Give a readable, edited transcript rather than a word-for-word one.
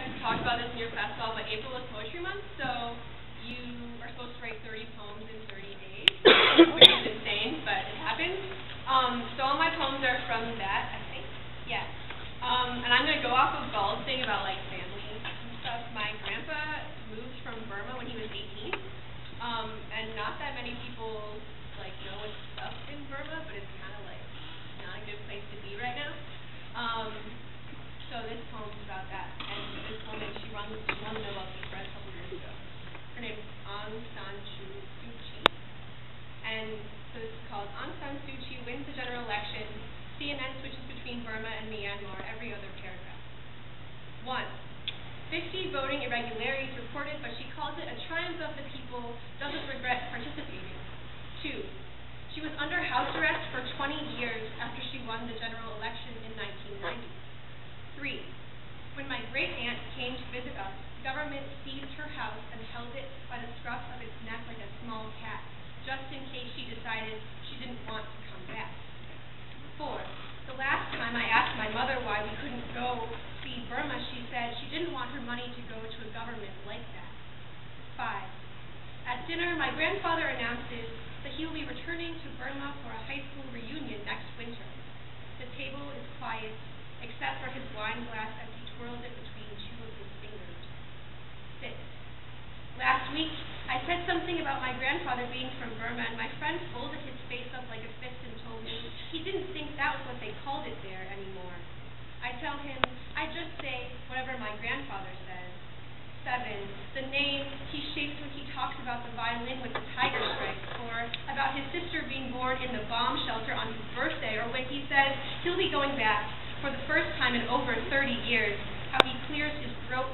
guys talked about this in your class well, but April is Poetry Month, so you are supposed to write 30 poems in 30 days, which is insane, but it happens. So all my poems are from that, I think. Yeah. And I'm going to go off of Bald's thing about, like, family and stuff. My grandpa moved from Burma when he was 18, and not that many people, like, know what's up in Burma, but it's kind of, like, not a good place to be right now. So this poem's about that. And this woman, she won the Nobel Peace Prize a couple years ago. Her name's Aung San Suu Kyi. And so this is called Aung San Suu Kyi wins the general election. CNN switches between Burma and Myanmar every other paragraph. 1. 50 voting irregularities reported, but she calls it a triumph of the people, doesn't regret participating. 2. She was under house arrest for 20 years after she won the general election in 1990. 3. When my great-aunt came to visit us, the government seized her house and held it by the scruff of its neck like a small cat, just in case she decided she didn't want to come back. 4. The last time I asked my mother why we couldn't go see Burma, she said she didn't want her money to go to a government like that. 5. At dinner, my grandfather announces that he will be returning to Burma for a high school reunion next winter. The table is quiet, except for his wine glass as he twirls it between two of his fingers. 6. Last week, I said something about my grandfather being from Burma, and my friend folded his face up like a fist and told me he didn't think that was what they called it there anymore. I tell him I just say whatever my grandfather says. 7. The name he shakes when he talks about the violin with the tiger stripes, or about his sister being born in the bomb shelter on his birthday, or when he says he'll be going back for the first time in over 30 years, how he clears his throat